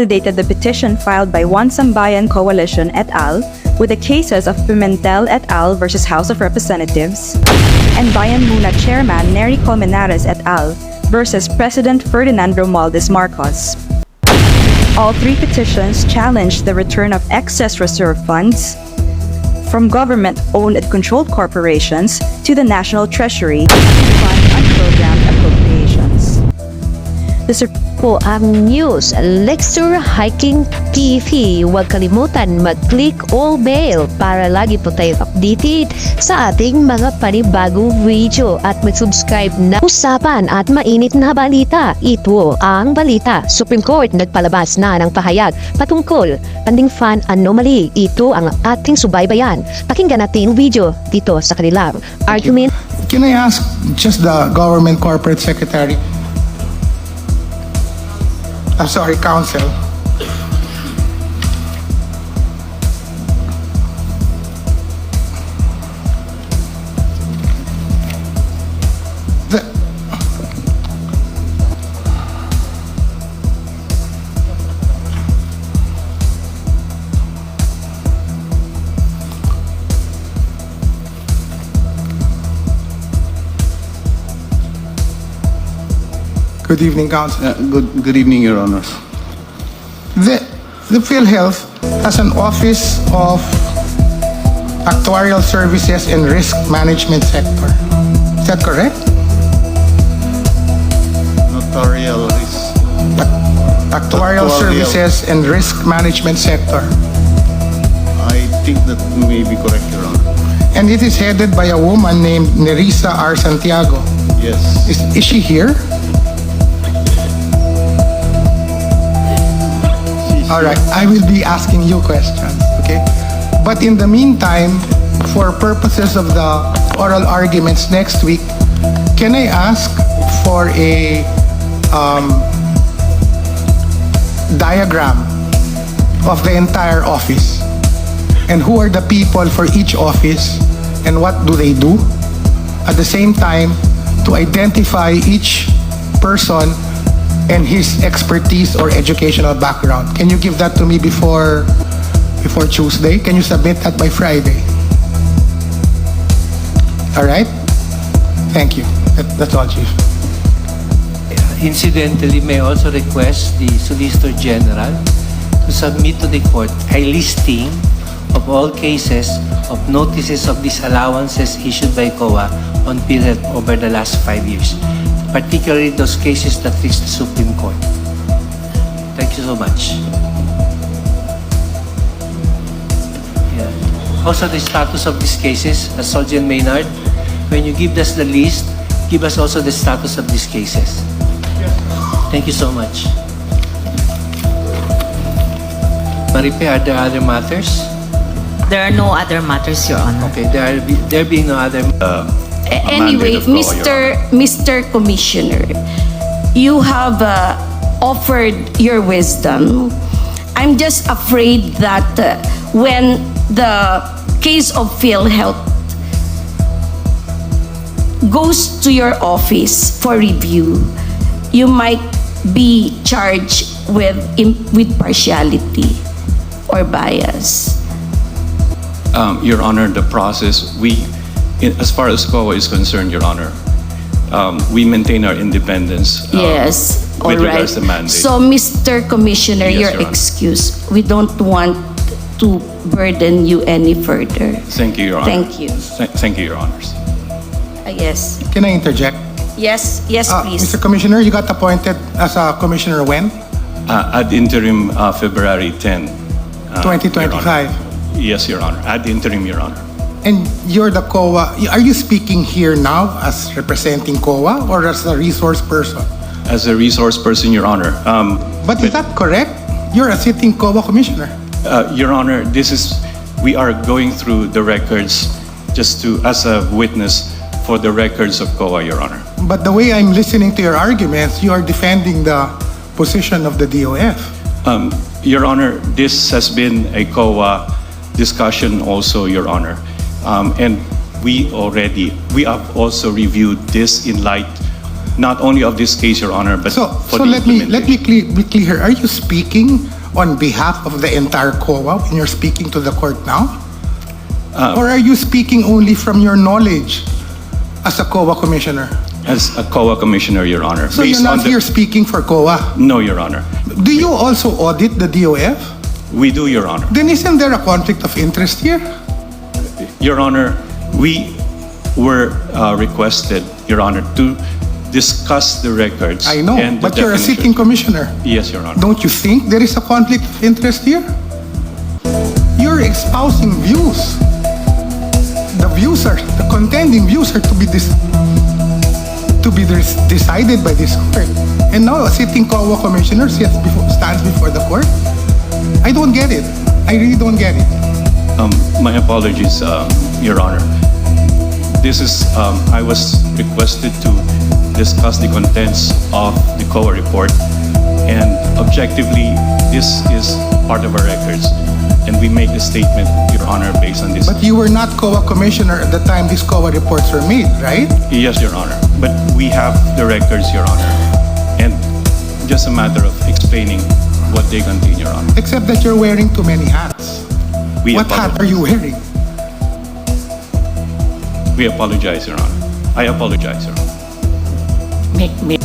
Validated the petition filed by One Sambayan Coalition et al. With the cases of Pimentel et al. Versus House of Representatives and Bayan Muna Chairman Nery Colmenares et al. Versus President Ferdinand Rumualdez Marcos. All three petitions challenged the return of excess reserve funds from government-owned and controlled corporations to the National Treasury to fund unprogrammed appropriations. Po ang news, Lecture Hiking TV. Huwag kalimutan mag-click all bell para lagi po tayo updated sa ating mga panibagong video at mag-subscribe na usapan at mainit na balita. Ito ang balita. Supreme Court nagpalabas na ng pahayag patungkol pending fund anomaly. Ito ang ating subaybayan. Pakinggan natin video dito sa kanilang argument. Can I ask just the government corporate secretary? I'm sorry, counsel. Good evening, counsel. Good evening, Your Honors. The PhilHealth has an Office of Actuarial Services and Risk Management Sector. Is that correct? Notarial risk. Actuarial Services and Risk Management Sector. I think that may be correct, Your Honor. And it is headed by a woman named Nerissa R. Santiago. Yes. Is she here? All right, I will be asking you questions, okay? But in the meantime, for purposes of the oral arguments next week, can I ask for a diagram of the entire office? And who are the people for each office and what do they do? At the same time, to identify each person and his expertise or educational background. Can you give that to me before Tuesday? Can you submit that by Friday? All right? Thank you. That's all, Chief. Incidentally, may I also request the Solicitor General to submit to the court a listing of all cases of notices of disallowances issued by COA on PhilHealth over the last 5 years, particularly those cases that reached the Supreme Court. Thank you so much. Yeah. Also, the status of these cases, Sergeant Maynard, when you give us the list, give us also the status of these cases. Thank you so much. Maripe, are there other matters? There are no other matters, Your Honor. Okay, there being no other. Anyway, Mr. Commissioner, you have offered your wisdom. I'm just afraid that when the case of PhilHealth goes to your office for review, you might be charged with partiality or bias. Your Honor, the process, as far as COA is concerned, Your Honor, we maintain our independence. Yes, all with right. regards to mandate. So, Mr. Commissioner, Yes, your Your Honor. excuse. We don't want to burden you any further. Thank you, Your Honor. Thank you. Thank you, Your Honors. Yes. Can I interject? Yes, please. Mr. Commissioner, you got appointed as a commissioner when? Ad interim February 10. 2025. Your Honor. Yes, Your Honor. Ad interim, Your Honor. And you're the COA. Are you speaking here now as representing COA or as a resource person? As a resource person, Your Honor. But is that correct? You're a sitting COA commissioner. Your Honor, we are going through the records just as a witness for the records of COA, Your Honor. But the way I'm listening to your arguments, you are defending the position of the DOF. Your Honor, this has been a COA discussion also, Your Honor. And we have also reviewed this in light not only of this case, Your Honor, but So for the let me implementation. be clear. Are you speaking on behalf of the entire COA when you're speaking to the court now? Or are you speaking only from your knowledge as a COA commissioner? As a COA commissioner, Your Honor. So you're based on not here speaking for COA. No, Your Honor. Do you also audit the DOF? We do, Your Honor. Then isn't there a conflict of interest here? Your Honor, we were requested, Your Honor, to discuss the records. I know, and the but you're a definition. sitting commissioner. Yes, Your Honor. Don't you think there is a conflict of interest here? You're espousing views. The contending views are to be decided by this court. And now a sitting COA commissioner stands before the court. I don't get it. I really don't get it. My apologies, Your Honor. This is, I was requested to discuss the contents of the COA report, and objectively, this is part of our records, and we make the statement, Your Honor, based on this. But you were not COA commissioner at the time these COA reports were made, right? Yes, Your Honor, but we have the records, Your Honor, and just a matter of explaining what they contain, Your Honor. Except that you're wearing too many hats. We What hat are you wearing? We apologize, Your Honor. I apologize, Your Honor. May